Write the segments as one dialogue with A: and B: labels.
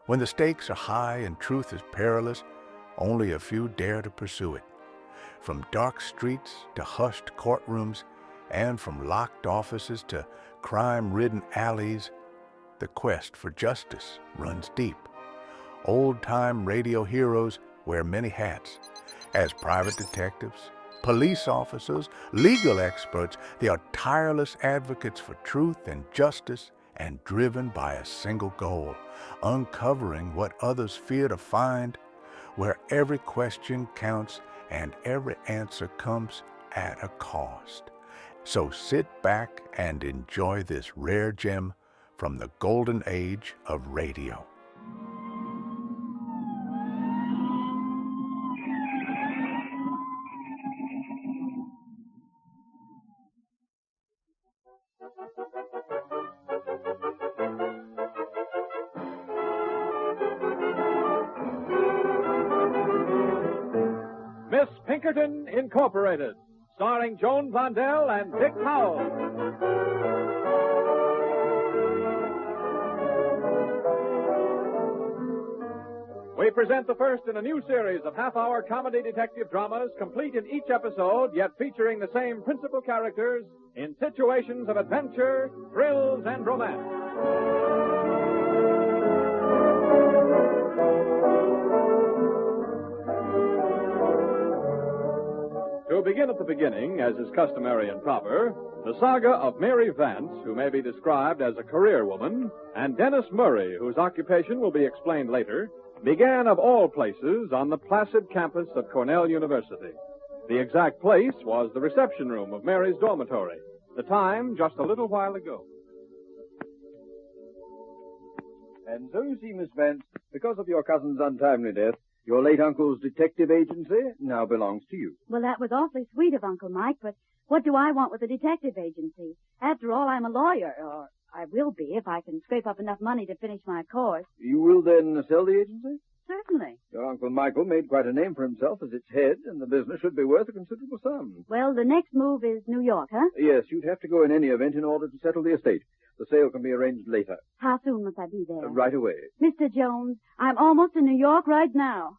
A: When the stakes are high and truth is perilous, only a few dare to pursue it. From dark streets to hushed courtrooms, and from locked offices to crime-ridden alleys, the quest for justice runs deep. Old-time radio heroes wear many hats. As private detectives, police officers, legal experts, they are tireless advocates for truth and justice and driven by a single goal, uncovering what others fear to find, where every question counts and every answer comes at a cost. So sit back and enjoy this rare gem from the golden age of radio.
B: Miss Pinkerton, Incorporated, starring Joan Blondell and Dick Powell. We present the first in a new series of half-hour comedy detective dramas, complete in each episode, yet featuring the same principal characters in situations of adventure, thrills, and romance. To begin at the beginning, as is customary and proper, the saga of Mary Vance, who may be described as a career woman, and Dennis Murray, whose occupation will be explained later, began of all places on the placid campus of Cornell University. The exact place was the reception room of Mary's dormitory. The time, just a little while ago.
C: And so you see, Miss Vance, because of your cousin's untimely death, your late uncle's detective agency now belongs to you.
D: Well, that was awfully sweet of Uncle Mike, but what do I want with a detective agency? After all, I'm a lawyer, or I will be if I can scrape up enough money to finish my course.
C: You will then sell the agency?
D: Certainly.
C: Your Uncle Michael made quite a name for himself as its head, and the business should be worth a considerable sum.
D: Well, the next move is New York, huh?
C: Yes, you'd have to go in any event in order to settle the estate. The sale can be arranged later.
D: How soon must I be there?
C: Right away.
D: Mr. Jones, I'm almost in New York right now.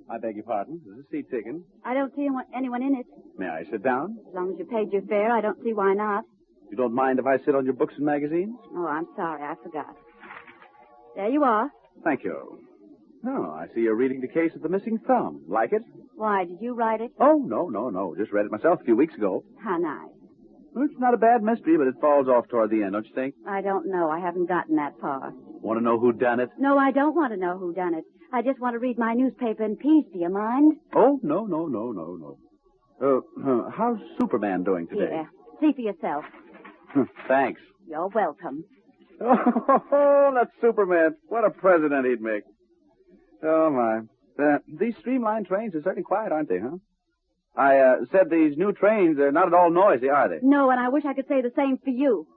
E: I beg your pardon. Is the seat taken?
D: I don't see anyone in it.
E: May I sit down?
D: As long as you paid your fare, I don't see why not.
E: You don't mind if I sit on your books and magazines?
D: Oh, I'm sorry. I forgot. There you are.
E: Thank you. Oh, I see you're reading the case of the missing thumb. Like it?
D: Why, did you write it?
E: Oh, no. Just read it myself a few weeks ago.
D: How nice.
E: Well, it's not a bad mystery, but it falls off toward the end, don't you think?
D: I don't know. I haven't gotten that far.
E: Want to know who done it?
D: No, I don't want to know who done it. I just want to read my newspaper in peace. Do you mind?
E: Oh, no. How's Superman doing today?
D: Here. See for yourself.
E: Thanks.
D: You're welcome.
E: Oh, that's Superman. What a president he'd make. Oh, my. These streamlined trains are certainly quiet, aren't they, huh? I said these new trains are not at all noisy, are they?
D: No, and I wish I could say the same for you.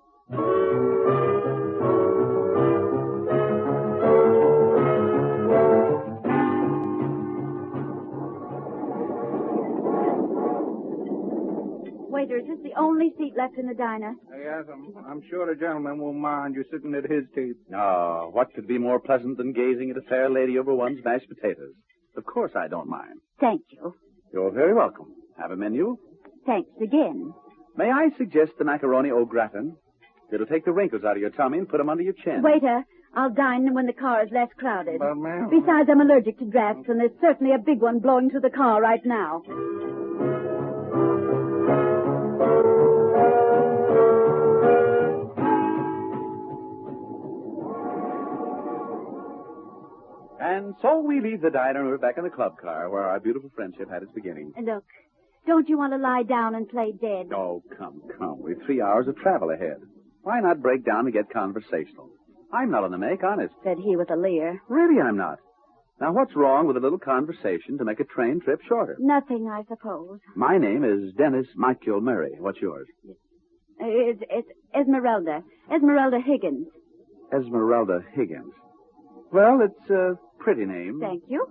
D: Waiter, is this the only seat left in the diner?
F: Yes, I'm sure the gentleman won't mind you sitting at his table.
E: Oh, what could be more pleasant than gazing at a fair lady over one's mashed potatoes? Of course I don't mind.
D: Thank you.
E: You're very welcome. Have a menu?
D: Thanks again.
E: May I suggest the macaroni au gratin? It'll take the wrinkles out of your tummy and put them under your chin.
D: Waiter, I'll dine when the car is less crowded.
F: But, ma'am...
D: Besides, I'm allergic to drafts, and there's certainly a big one blowing through the car right now.
E: And so we leave the diner and we're back in the club car where our beautiful friendship had its beginning.
D: Look, don't you want to lie down and play dead?
E: Oh, come. We've 3 hours of travel ahead. Why not break down and get conversational? I'm not on the make, honest.
D: Said he with a leer.
E: Really, I'm not. Now, what's wrong with a little conversation to make a train trip shorter?
D: Nothing, I suppose.
E: My name is Dennis Michael Murray. What's yours?
D: It's Esmeralda. Esmeralda Higgins.
E: Esmeralda Higgins. Well, it's pretty name.
D: Thank you.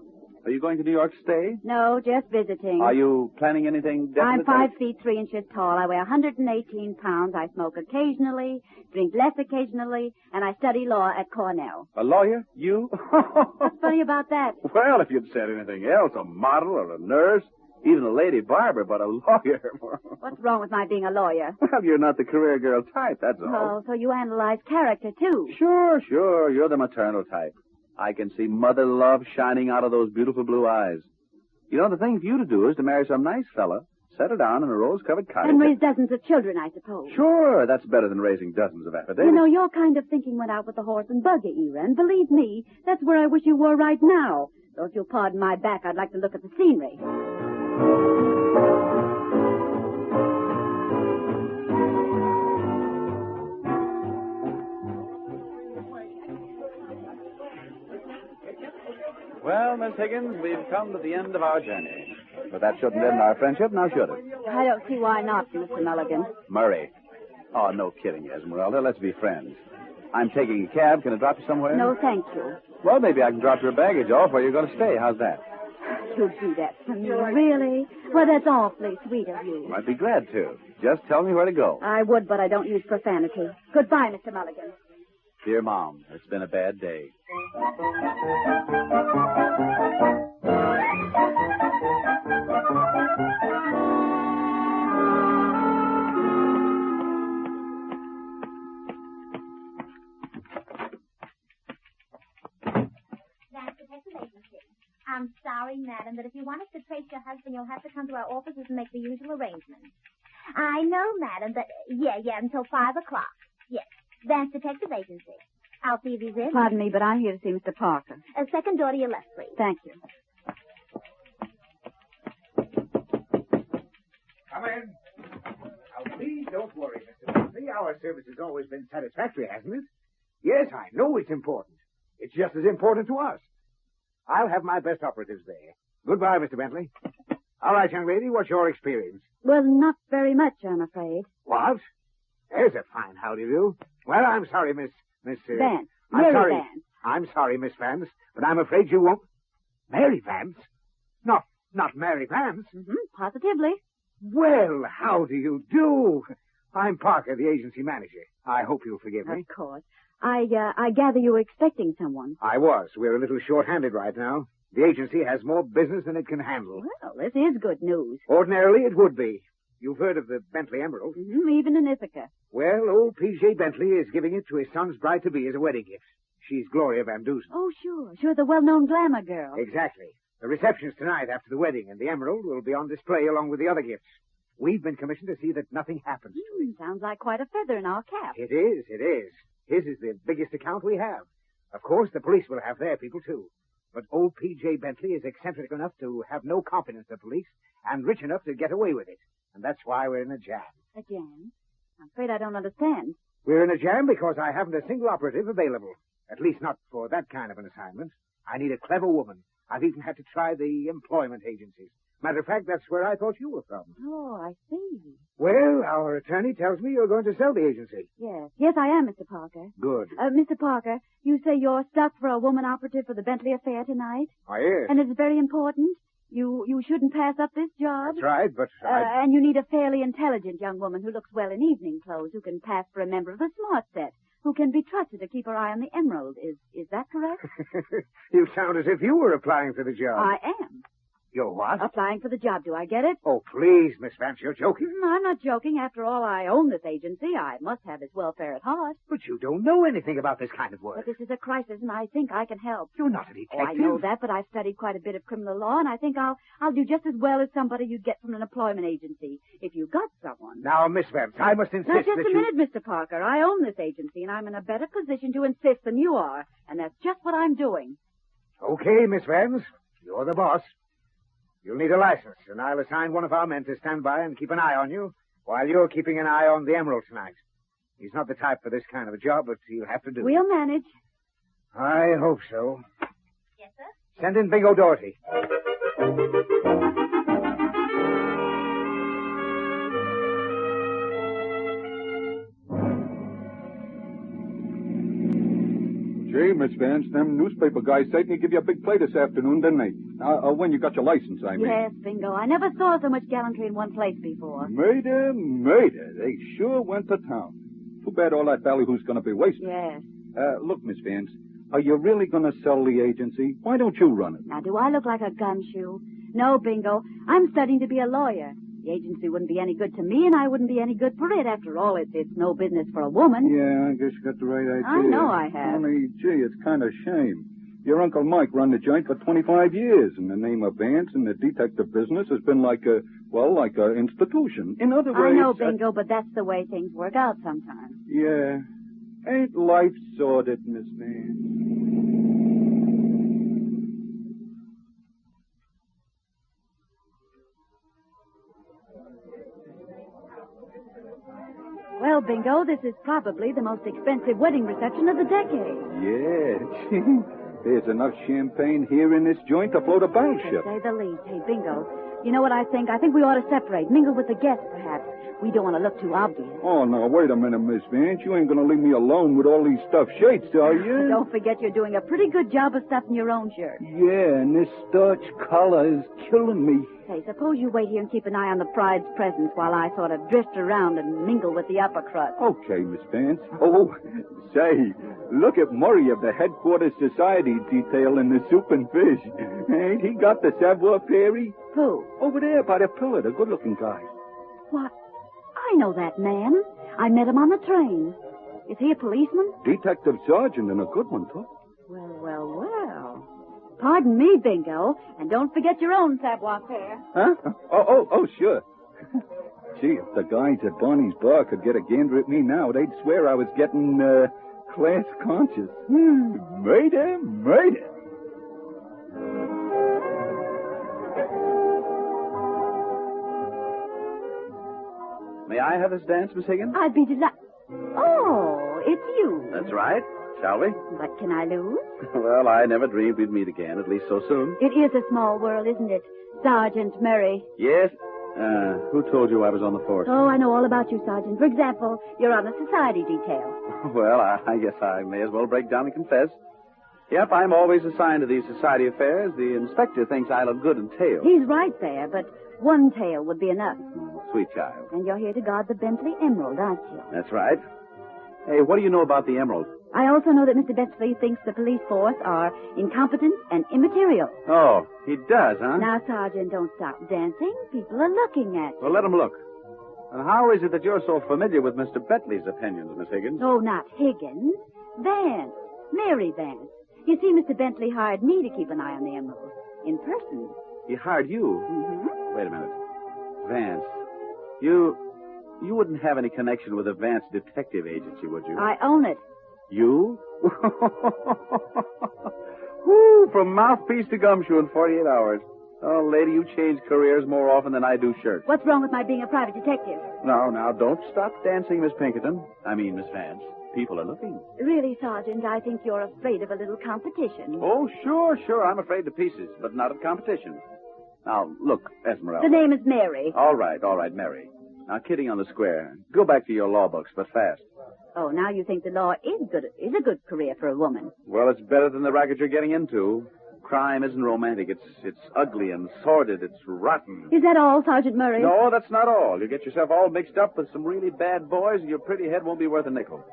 E: Are you going to New York to stay?
D: No, just visiting.
E: Are you planning anything definite?
D: I'm 5'3" tall. I weigh 118 pounds. I smoke occasionally, drink less occasionally, and I study law at Cornell.
E: A lawyer? You?
D: What's funny about that?
E: Well, if you'd said anything else, a model or a nurse, even a lady barber, but a lawyer.
D: What's wrong with my being a lawyer?
E: Well, you're not the career girl type, that's all.
D: Oh, so you analyze character, too.
E: Sure. You're the maternal type. I can see mother love shining out of those beautiful blue eyes. You know, the thing for you to do is to marry some nice fella, settle down in a rose-covered cottage.
D: And raise dozens of children, I suppose.
E: Sure, that's better than raising dozens of affidavits.
D: You know, your kind of thinking went out with the horse and buggy era, and believe me, that's where I wish you were right now. So if you'll pardon my back, I'd like to look at the scenery.
E: Well, Miss Higgins, we've come to the end of our journey. But that shouldn't end our friendship, now should it?
D: I don't see why not, Mr. Mulligan.
E: Murray. Oh, no kidding, Esmeralda. Let's be friends. I'm taking a cab. Can I drop you somewhere?
D: No, thank you.
E: Well, maybe I can drop your baggage off where you're going to stay. How's that?
D: You'd do that for me, really? Well, that's awfully sweet of you.
E: I'd be glad to. Just tell me where to go.
D: I would, but I don't use profanity. Goodbye, Mr. Mulligan.
E: Dear Mom, it's been a bad day.
G: I'm sorry, madam, but if you want us to trace your husband, you'll have to come to our offices and make the usual arrangements. I know, madam, but yeah, until 5 o'clock. Yes, Vance Detective Agency. I'll see if he's in.
D: Pardon me, but I'm here to see Mr. Parker.
G: Second door to your left, please.
D: Thank you.
F: Come in. Now, please don't worry, Mr. Bentley. Our service has always been satisfactory, hasn't it? Yes, I know it's important. It's just as important to us. I'll have my best operatives there. Goodbye, Mr. Bentley. All right, young lady, what's your experience?
D: Well, not very much, I'm afraid.
F: What? There's a fine howdy do. Well, I'm sorry, Miss...
D: Vance.
F: I'm
D: Mary
F: sorry.
D: Vance.
F: I'm sorry, Miss Vance, but I'm afraid you won't... Mary Vance? Not Mary Vance?
D: Positively.
F: Well, how do you do? I'm Parker, the agency manager. I hope you'll forgive me.
D: Of course. I gather you were expecting someone.
F: I was. We're a little short-handed right now. The agency has more business than it can handle.
D: Well, this is good news.
F: Ordinarily, it would be. You've heard of the Bentley Emerald.
D: Even in Ithaca.
F: Well, old P.J. Bentley is giving it to his son's bride-to-be as a wedding gift. She's Gloria Van Dusen.
D: Oh, sure, the well-known glamour girl.
F: Exactly. The reception's tonight after the wedding, and the emerald will be on display along with the other gifts. We've been commissioned to see that nothing happens to it.
D: Sounds like quite a feather in our cap.
F: It is. His is the biggest account we have. Of course, the police will have their people, too. But old P.J. Bentley is eccentric enough to have no confidence in the police and rich enough to get away with it. And that's why we're in a jam.
D: A jam? I'm afraid I don't understand.
F: We're in a jam because I haven't a single operative available. At least not for that kind of an assignment. I need a clever woman. I've even had to try the employment agencies. Matter of fact, that's where I thought you were from.
D: Oh, I see.
F: Well, our attorney tells me you're going to sell the agency.
D: Yes, I am, Mr. Parker.
F: Good.
D: Mr. Parker, you say you're stuck for a woman operative for the Bentley affair tonight?
F: Oh, yes.
D: And it's very important? You shouldn't pass up this job?
F: That's right, but
D: And you need a fairly intelligent young woman who looks well in evening clothes, who can pass for a member of the smart set, who can be trusted to keep her eye on the emerald. Is that correct?
F: You sound as if you were applying for the job.
D: I am.
F: You're what?
D: Applying for the job. Do I get it?
F: Oh, please, Miss Vance, you're joking.
D: I'm not joking. After all, I own this agency. I must have its welfare at heart.
F: But you don't know anything about this kind of work.
D: But this is a crisis, and I think I can help.
F: You're not a detective.
D: Oh, I know that, but I've studied quite a bit of criminal law, and I think I'll do just as well as somebody you'd get from an employment agency if you got someone.
F: Now, Miss Vance, I must insist
D: Now, just
F: that
D: a minute, Mr. Parker. I own this agency, and I'm in a better position to insist than you are, and that's just what I'm doing.
F: Okay, Miss Vance, you're the boss. You'll need a license, and I'll assign one of our men to stand by and keep an eye on you while you're keeping an eye on the emerald tonight. He's not the type for this kind of a job, but he'll have to do it.
D: We'll manage.
F: I hope so.
G: Yes, sir?
F: Send in Big O'Doherty.
H: Miss Vance. Them newspaper guys certainly give you a big play this afternoon, didn't they? When you got your license, I mean.
D: Yes, Bingo. I never saw so much gallantry in one place before.
H: Murder. They sure went to town. Too bad all that ballyhoo's going to be wasted.
D: Yes.
H: Look, Miss Vance, are you really going to sell the agency? Why don't you run it?
D: Now, do I look like a gumshoe? No, Bingo. I'm studying to be a lawyer. The agency wouldn't be any good to me, and I wouldn't be any good for it. After all, it's no business for a woman.
H: Yeah, I guess you got the right idea.
D: I know I have.
H: Only, gee, it's kind of shame. Your Uncle Mike run the joint for 25 years, and the name of Vance in the detective business has been like a institution. In other words...
D: I know, Bingo, but that's the way things work out sometimes.
H: Yeah. Ain't life sordid, Miss Vance?
D: Well, Bingo, this is probably the most expensive wedding reception of the decade.
H: Yeah. There's enough champagne here in this joint to float a battleship.
D: To say the least. Hey, Bingo, you know what I think? I think we ought to separate, mingle with the guests, perhaps. We don't want to look too obvious.
H: Oh, now, wait a minute, Miss Vance. You ain't going to leave me alone with all these stuffed shirts, are you?
D: Don't forget you're doing a pretty good job of stuffing your own shirt.
H: Yeah, and this starch collar is killing me.
D: Hey, suppose you wait here and keep an eye on the bride's presents while I sort of drift around and mingle with the upper crust.
H: Okay, Miss Vance. Oh, say, look at Murray of the Headquarters Society detail in the soup and fish. Ain't he got the savoir-faire?
D: Who?
H: Over there by the pillar, the good-looking guy.
D: What? I know that man. I met him on the train. Is he a policeman?
H: Detective sergeant, and a good one, too.
D: Well. Pardon me, Bingo, and don't forget your own savoir-faire.
H: Huh? Oh, sure. Gee, if the guys at Barney's bar could get a gander at me now, they'd swear I was getting, class conscious. Murder.
E: May I have this dance, Miss Higgins?
D: I'd be delighted. Oh, it's you.
E: That's right. Shall we?
D: But can I lose?
E: Well, I never dreamed we'd meet again, at least so soon.
D: It is a small world, isn't it? Sergeant Murray.
E: Yes? Who told you I was on the force?
D: Oh, I know all about you, Sergeant. For example, you're on a society detail.
E: Well, I guess I may as well break down and confess. Yep, I'm always assigned to these society affairs. The inspector thinks I look good in tails.
D: He's right there, but one tail would be enough.
E: Sweet child.
D: And you're here to guard the Bentley Emerald, aren't you?
E: That's right. Hey, what do you know about the Emerald?
D: I also know that Mr. Bentley thinks the police force are incompetent and immaterial.
E: Oh, he does, huh?
D: Now, Sergeant, don't stop dancing. People are looking at you.
E: Well, let them look. And how is it that you're so familiar with Mr. Bentley's opinions, Miss Higgins?
D: Oh, not Higgins. Vance. Mary Vance. You see, Mr. Bentley hired me to keep an eye on the Emerald. In person.
E: He hired you?
D: Mm-hmm.
E: Wait a minute. Vance, you wouldn't have any connection with the Vance Detective Agency, would you?
D: I own it.
E: You? Woo, from mouthpiece to gumshoe in 48 hours. Oh, lady, you change careers more often than I do shirts.
D: What's wrong with my being a private detective?
E: Now, don't stop dancing, Miss Pinkerton. I mean, Miss Vance. People are looking.
D: Really, Sergeant, I think you're afraid of a little competition.
E: Oh, sure. I'm afraid to pieces, but not of competition. Now, look, Esmeralda.
D: The name is Mary.
E: All right, Mary. Now, kidding on the square. Go back to your law books, but fast.
D: Oh, now you think the law is a good career for a woman.
E: Well, it's better than the racket you're getting into. Crime isn't romantic. It's ugly and sordid. It's rotten.
D: Is that all, Sergeant Murray?
E: No, that's not all. You get yourself all mixed up with some really bad boys, and your pretty head won't be worth a nickel.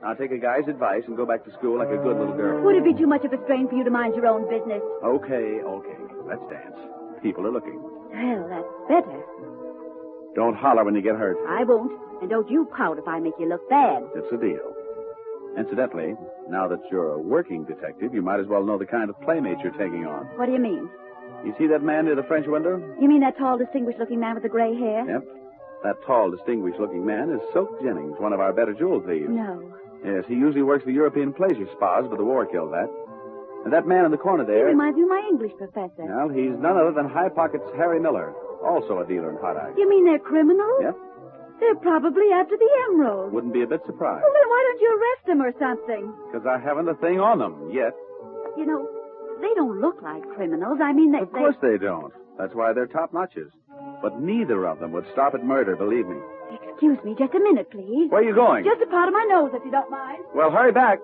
E: Now, take a guy's advice and go back to school like a good little girl.
D: Would it be too much of a strain for you to mind your own business?
E: Okay. Let's dance. People are looking.
D: Well, that's better.
E: Don't holler when you get hurt.
D: I won't. And don't you pout if I make you look bad.
E: It's a deal. Incidentally, now that you're a working detective, you might as well know the kind of playmate you're taking on.
D: What do you mean?
E: You see that man near the French window?
D: You mean that tall, distinguished-looking man with the gray hair?
E: Yep. That tall, distinguished-looking man is Soap Jennings, one of our better jewel thieves.
D: No.
E: Yes, he usually works the European pleasure spas, but the war killed that. And that man in the corner
D: He
E: there...
D: reminds me of my English professor.
E: Well, he's none other than High Pocket's Harry Miller, also a dealer in hot ice.
D: You mean they're criminals?
E: Yep.
D: They're probably after the emerald.
E: Wouldn't be a bit surprised.
D: Well, then why don't you arrest them or something?
E: Because I haven't a thing on them yet.
D: You know, they don't look like criminals. I mean,
E: Of course they don't. That's why they're top notches. But neither of them would stop at murder, believe me.
D: Excuse me, just a minute, please.
E: Where are you going?
D: Just a part of my nose, if you don't mind.
E: Well, hurry back.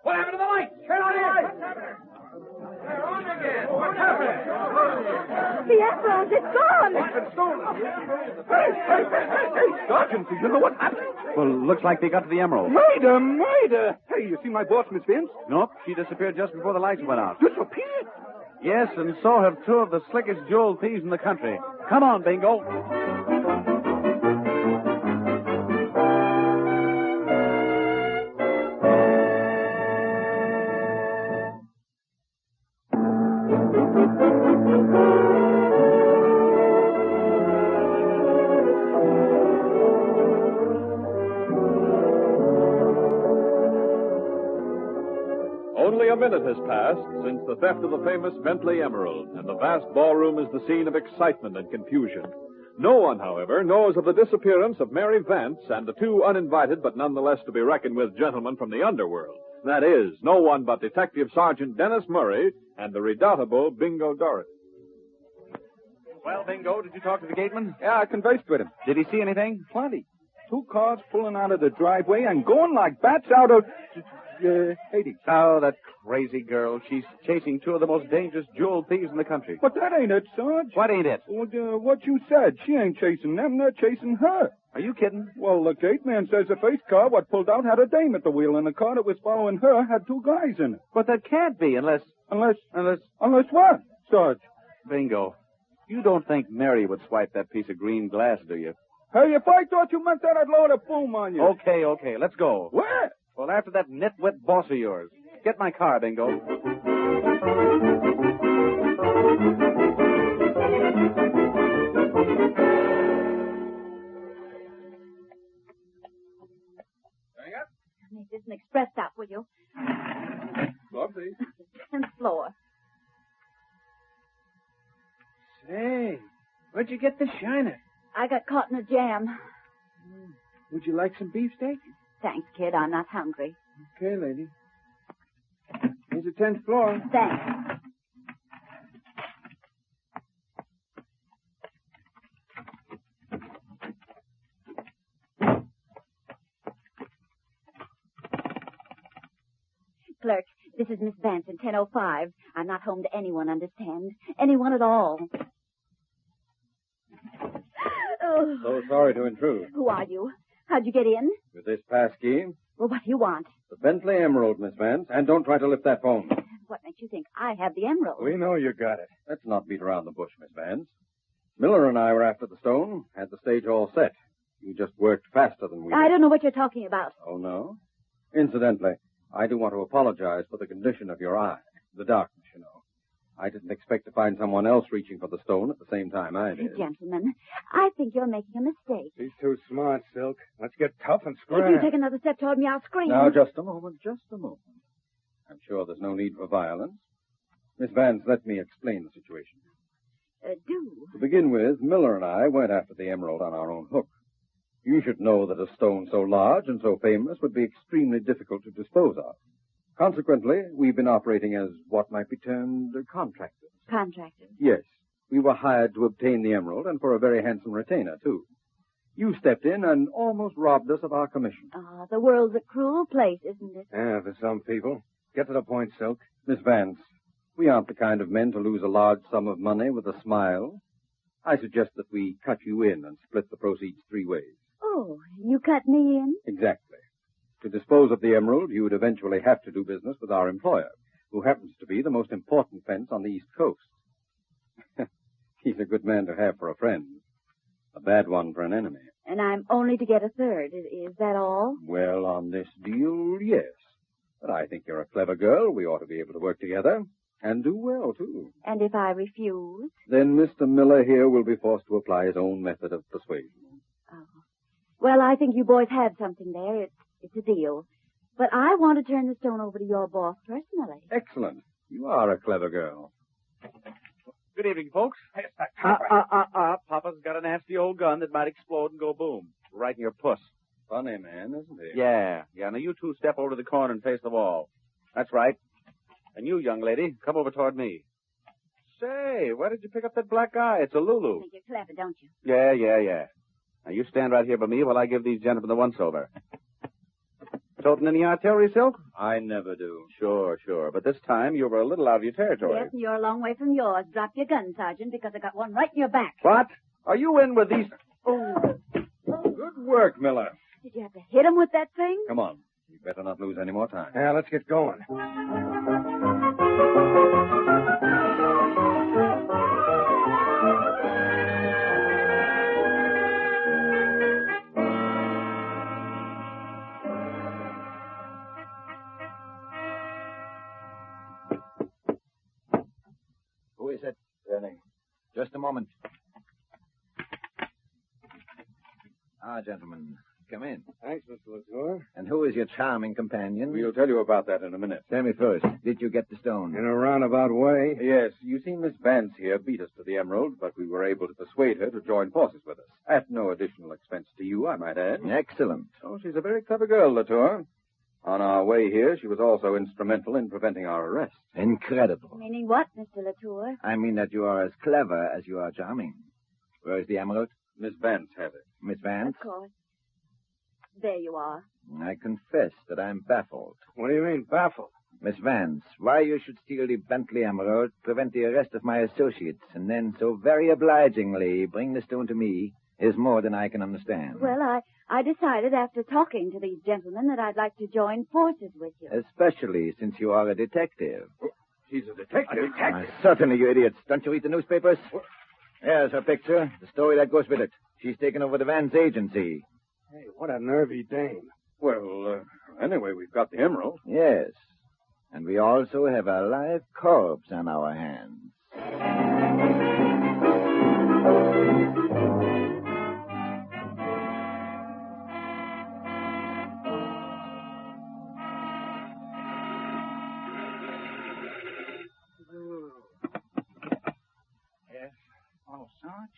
B: What happened to the lights? Turn on the lights! They're on again. What's happening?
D: The emerald, it's gone.
E: It's stolen. Hey, Sergeant, do you know what happened?
I: Well, looks like they got to the emerald.
E: Murder! Hey, you see my boss, Miss Vince?
I: Nope, she disappeared just before the lights went out.
E: Disappeared?
I: Yes, and so have two of the slickest jewel thieves in the country. Come on, Bingo.
B: Only a minute has passed since the theft of the famous Bentley emerald, and the vast ballroom is the scene of excitement and confusion. No one, however, knows of the disappearance of Mary Vance and the two uninvited but nonetheless to be reckoned with gentlemen from the underworld. That is, no one but Detective Sergeant Dennis Murray and the redoubtable Bingo Dorrit.
I: Well, Bingo, did you talk to the gateman?
H: Yeah, I conversed with him.
I: Did he see anything?
H: Plenty. 2 cars pulling out of the driveway and going like bats out of... Hades.
I: Oh, that crazy girl. She's chasing two of the most dangerous jewel thieves in the country.
H: But that ain't it, Sarge.
I: What ain't it?
H: Well, what you said. She ain't chasing them. They're chasing her.
I: Are you kidding?
H: Well, the gate man says the first car what pulled out had a dame at the wheel, and the car that was following her had 2 guys in it.
I: But that can't be unless
H: what, Sarge?
I: Bingo, you don't think Mary would swipe that piece of green glass, do you?
H: Hey, if I thought you meant that, I'd load a boom on you.
I: Okay, let's go.
H: Where?
I: Well, after that nitwit boss of yours. Get my car, Bingo.
D: Make this an express stop, will you?
B: Floor, please.
D: 10th floor.
F: Say, where'd you get the shiner?
D: I got caught in a jam.
F: Would you like some beefsteak?
D: Thanks, kid. I'm not hungry.
F: Okay, lady. Here's the 10th floor.
D: Thanks. Clerk, this is Miss Vance in 1005. I'm not home to anyone, understand? Anyone at all. Oh.
C: So sorry to intrude.
D: Who are you? How'd you get in?
C: With this pass key,
D: Well, what do you want?
C: the Bentley Emerald, Miss Vance, and don't try to lift that phone.
D: What makes you think I have the emerald?
C: We know you got it. Let's not beat around the bush, Miss Vance. Miller and I were after the stone, had the stage all set. You just worked faster than we
D: I
C: did.
D: don't know what you're talking about.
C: Oh, no? Incidentally, I do want to apologize for the condition of your eye. The darkness, you know. I didn't expect to find someone else reaching for the stone at the same time I did.
D: Gentlemen, I think you're making a mistake.
F: She's too smart, Silk. Let's get tough and
D: If you
F: scram.
D: take another step toward me, I'll scream.
C: Now, just a moment. I'm sure there's no need for violence. Miss Vance, let me explain the situation.
D: Do.
C: To begin with, Miller and I went after the emerald on our own hook. You should know that a stone so large and so famous would be extremely difficult to dispose of. Consequently, we've been operating as what might be termed contractors.
D: Contractors.
C: Yes, we were hired to obtain the emerald, and for a very handsome retainer, too. You stepped in and almost robbed us of our commission.
D: Ah, the world's a cruel place, isn't it?
F: Yeah, for some people. Get to the point, Silk.
C: Miss Vance, we aren't the kind of men to lose a large sum of money with a smile. I suggest that we cut you in and split the proceeds 3 ways.
D: Oh, you cut me in?
C: Exactly. To dispose of the emerald, you would eventually have to do business with our employer, who happens to be the most important fence on the East Coast. He's a good man to have for a friend, a bad one for an enemy.
D: And I'm only to get a third. Is that all?
C: Well, on this deal, yes. But I think you're a clever girl. We ought to be able to work together, and do well, too.
D: And if I refuse?
C: Then Mr. Miller here will be forced to apply his own method of persuasion.
D: Oh. Well, I think you boys have something there. It's a deal. But I want to turn the stone over to your boss personally.
C: Excellent. You are a clever girl.
I: Good evening, folks. Papa's got a nasty old gun that might explode and go boom. Right in your puss.
C: Funny man, isn't he?
I: Yeah. Now you two step over to the corner and face the wall. That's right. And you, young lady, come over toward me. Say, where did you pick up that black eye? It's a Lulu.
D: You think you're clever, don't you?
I: Yeah. Now you stand right here by me while I give these gentlemen the once-over. Toting any artillery silk?
C: I never do.
I: Sure. But this time you were a little out of your territory.
D: Yes, and you're a long way from yours. Drop your gun, Sergeant, because I got one right in your back.
I: What? Are you in with these... Oh,
C: Good work, Miller.
D: Did you have to hit him with that thing?
C: Come on. You better not lose any more time.
F: Yeah, let's get going.
J: Who is it? Benny. Just a moment. Gentlemen, come in.
C: Thanks, Mr. Latour.
J: And who is your charming companion?
C: We'll tell you about that in a minute.
J: Tell me first, did you get the stone?
C: In a roundabout way? Yes. You see, Miss Vance here beat us to the Emerald, but we were able to persuade her to join forces with us. At no additional expense to you, I might add.
J: Excellent.
C: Oh, she's a very clever girl, Latour. On our way here, she was also instrumental in preventing our arrest.
J: Incredible.
D: Meaning what, Mr. Latour?
J: I mean that you are as clever as you are charming. Where is the emerald?
C: Miss Vance has it.
J: Miss Vance?
D: Of course. There you are.
J: I confess that I'm baffled.
C: What do you mean, baffled?
J: Miss Vance, why you should steal the Bentley emerald, prevent the arrest of my associates, and then so very obligingly bring the stone to me is more than I can understand.
D: Well, I decided after talking to these gentlemen that I'd like to join forces with you.
J: Especially since you are a detective.
C: She's a detective.
J: Certainly, you idiots. Don't you read the newspapers? There's her picture, the story that goes with it. She's taken over the Vance agency.
C: Hey, what a nervy dame. Well, anyway, we've got the emerald.
J: Yes. And we also have a live corpse on our hands.
H: Yes. Oh, Sarge?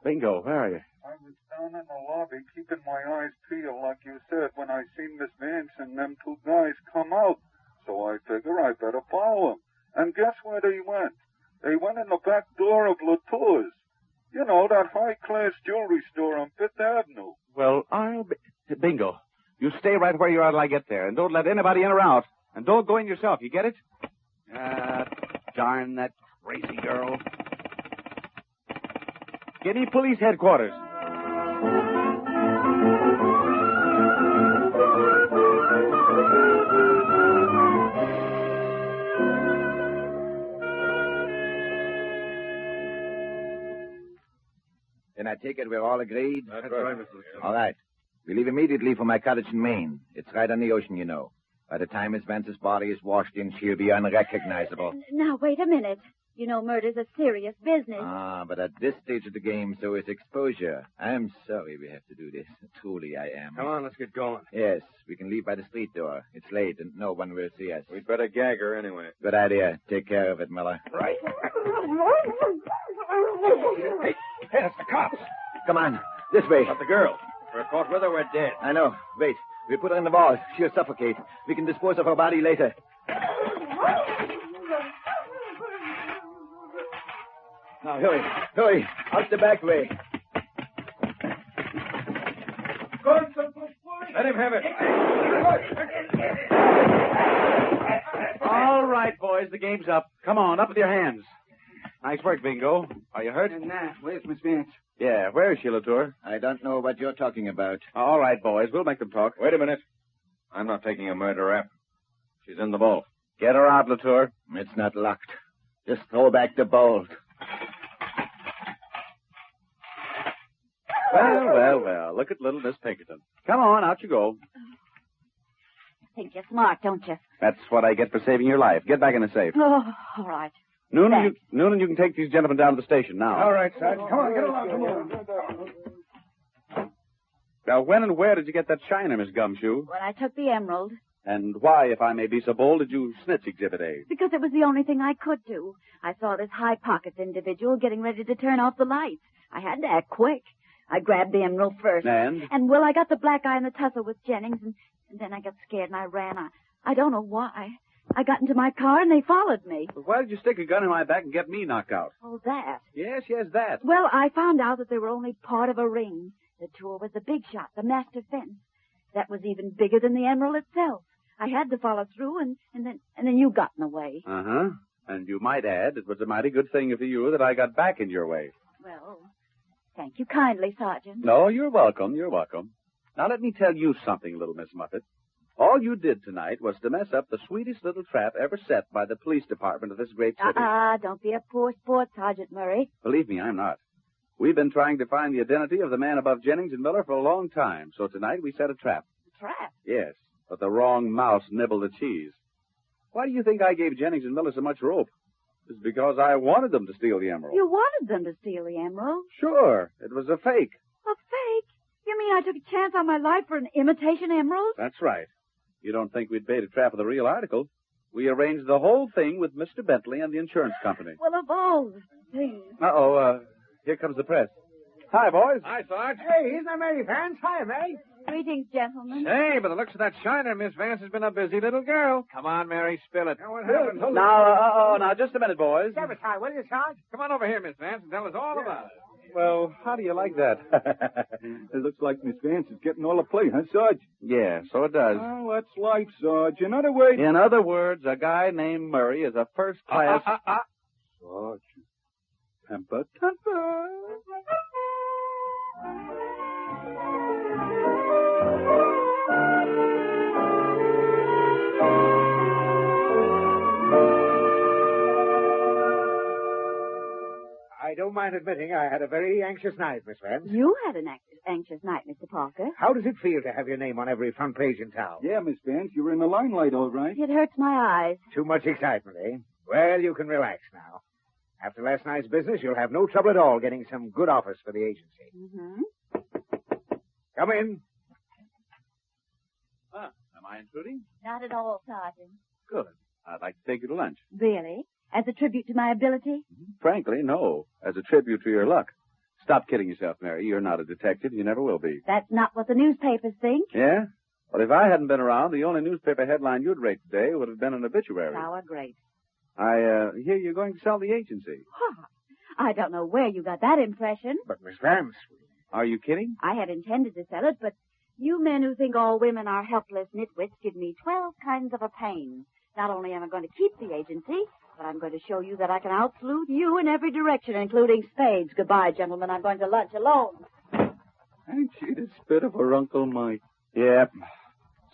I: Bingo, where are you?
H: I was down in the lobby keeping my eyes peeled, like you said, when I seen Miss Vance and them two guys come out. So I figure I better follow them. And guess where they went? They went in the back door of Latour's. You know, that high-class jewelry store on Fifth Avenue.
I: Well, Bingo, you stay right where you are till I get there, and don't let anybody in or out. And don't go in yourself, you get it? Darn that crazy girl. Guinea Police Headquarters.
J: Then I take it we're all agreed?
C: That's right, Mr. Latour.
J: All right. We leave immediately for my cottage in Maine. It's right on the ocean, you know. By the time Miss Vance's body is washed in, she'll be unrecognizable.
D: Now, wait a minute. You know murder's a serious business.
J: But at this stage of the game, so is exposure. I'm sorry we have to do this. Truly, I am.
C: Come on, let's get going.
J: Yes, we can leave by the street door. It's late, and no one will see us.
C: We'd better gag her anyway.
J: Good idea. Take care of it, Miller.
C: Right. Hey, that's the cops.
J: Come on. This way.
C: Not the girl. If we're caught with her, we're dead.
J: I know. Wait. We put her in the vault. She'll suffocate. We can dispose of her body later. Now, hurry. Hurry. Out the back way.
C: Let him have it.
I: All right, boys, the game's up. Come on, up with your hands. Nice work, Bingo. Are you hurt?
F: Nah, where's Miss Vance?
I: Yeah, where is she, Latour?
J: I don't know what you're talking about.
I: All right, boys, we'll make them talk.
C: Wait a minute. I'm not taking a murder rap. She's in the vault.
I: Get her out, Latour.
J: It's not locked. Just throw back the bolt.
I: Well. Look at little Miss Pinkerton. Come on, out you go.
D: Think you're smart, don't you?
I: That's what I get for saving your life. Get back in the safe.
D: Oh, all right.
I: Noonan, you can take these gentlemen down to the station now.
F: All right, Sergeant. Come on, get along. Come on.
I: Now, when and where did you get that shiner, Miss Gumshoe?
D: When I took the emerald,
I: And why, if I may be so bold, did you snitch Exhibit A?
D: because it was the only thing I could do. I saw this high pockets individual getting ready to turn off the lights. I had to act quick. I grabbed the emerald first.
I: And?
D: Well, I got the black eye in the tussle with Jennings, and then I got scared and I ran. I don't know why. I got into my car and they followed me.
I: Well, why did you stick a gun in my back and get me knocked out?
D: Oh, that.
I: Yes, that.
D: Well, I found out that they were only part of a ring. The tour was the big shot, the master fence. That was even bigger than the emerald itself. I had to follow through, and then you got in the way.
I: Uh-huh. And you might add, it was a mighty good thing for you that I got back in your way.
D: Well, thank you kindly, Sergeant.
I: No, you're welcome. You're welcome. Now, let me tell you something, little Miss Muffet. All you did tonight was to mess up the sweetest little trap ever set by the police department of this great city.
D: Don't be a poor sport, Sergeant Murray.
I: Believe me, I'm not. We've been trying to find the identity of the man above Jennings and Miller for a long time, so tonight we set a trap.
D: A trap?
I: Yes, but the wrong mouse nibbled the cheese. Why do you think I gave Jennings and Miller so much rope? It's because I wanted them to steal the emerald.
D: You wanted them to steal the emerald?
I: Sure, it was a fake.
D: A fake? You mean I took a chance on my life for an imitation emerald?
I: That's right. You don't think we'd bait a trap of the real article? We arranged the whole thing with Mr. Bentley and the insurance company.
D: Well, of all the things.
I: Here comes the press. Hi, boys.
F: Hi, Sarge. Hey, isn't that Mary Vance? Hi, Mary.
D: Greetings, gentlemen.
F: Hey, by the looks of that shiner, Miss Vance has been a busy little girl. Come on, Mary, spill it.
E: What happened?
I: Now, just a minute, boys.
F: Sabotage, will you, Sarge? Come on over here, Miss Vance, and tell us all about it.
I: Well, how do you like that?
K: It looks like Miss Vance is getting all the play, huh, Sarge?
I: Yeah, so it does.
K: Oh, that's life, Sarge. In other words,
I: a guy named Murray is a first-class...
K: Sarge. Temper, temper.
F: I don't mind admitting I had a very anxious night, Miss Vance.
D: You had an anxious night, Mr. Parker.
F: How does it feel to have your name on every front page in town?
K: Yeah, Miss Vance, you were in the limelight, all right.
D: It hurts my eyes.
F: Too much excitement, eh? Well, you can relax now. After last night's business, you'll have no trouble at all getting some good offers for the agency.
D: Mm-hmm.
F: Come in.
I: Am I intruding?
D: Not at all, Sergeant.
I: Good. I'd like to take you to lunch.
D: Really? As a tribute to my ability?
I: Frankly, no. As a tribute to your luck. Stop kidding yourself, Mary. You're not a detective. You never will be.
D: That's not what the newspapers think.
I: Yeah? Well, if I hadn't been around, the only newspaper headline you'd rate today would have been an obituary.
D: Sour grapes.
I: I hear you're going to sell the agency.
D: I don't know where you got that impression.
F: But, Miss Vance...
I: Are you kidding?
D: I had intended to sell it, but you men who think all women are helpless nitwits give me 12 kinds of a pain. Not only am I going to keep the agency, but I'm going to show you that I can outsalute you in every direction, including spades. Goodbye, gentlemen. I'm going to lunch alone.
K: Ain't she the spit of her Uncle Mike?
I: Yep.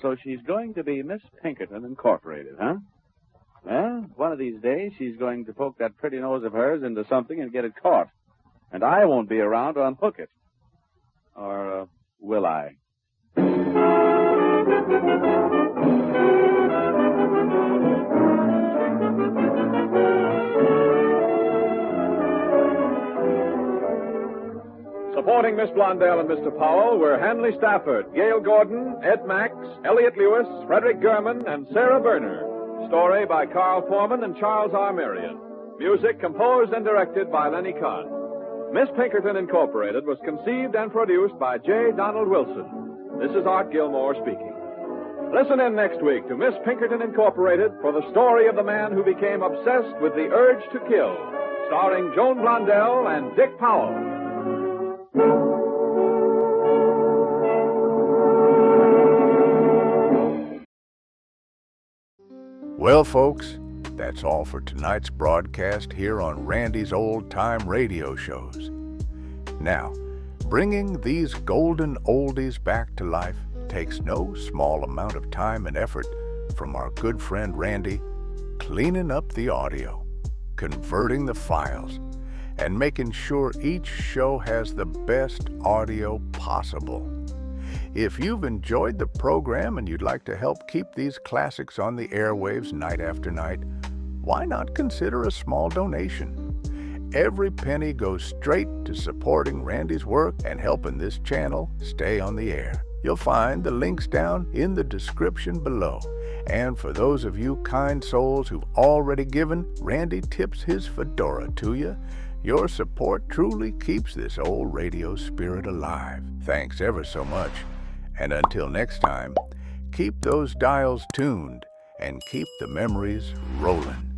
I: So she's going to be Miss Pinkerton Incorporated, huh? Well, one of these days she's going to poke that pretty nose of hers into something and get it caught. And I won't be around to unhook it. Or, will I?
B: Supporting Miss Blondell and Mr. Powell were Hanley Stafford, Gail Gordon, Ed Max, Elliot Lewis, Frederick Gurman, and Sarah Berner. Story by Carl Foreman and Charles R. Marion. Music composed and directed by Lenny Kahn. Miss Pinkerton Incorporated was conceived and produced by J. Donald Wilson. This is Art Gilmore speaking. Listen in next week to Miss Pinkerton Incorporated for the story of the man who became obsessed with the urge to kill, starring Joan Blondell and Dick Powell.
A: Well, folks, that's all for tonight's broadcast here on Randy's Old Time Radio Shows. Now, bringing these golden oldies back to life takes no small amount of time and effort from our good friend Randy, cleaning up the audio, converting the files, and making sure each show has the best audio possible. If you've enjoyed the program and you'd like to help keep these classics on the airwaves night after night, why not consider a small donation? Every penny goes straight to supporting Randy's work and helping this channel stay on the air. You'll find the links down in the description below. And for those of you kind souls who've already given, Randy tips his fedora to you. Your support truly keeps this old radio spirit alive. Thanks ever so much. And until next time, keep those dials tuned and keep the memories rolling.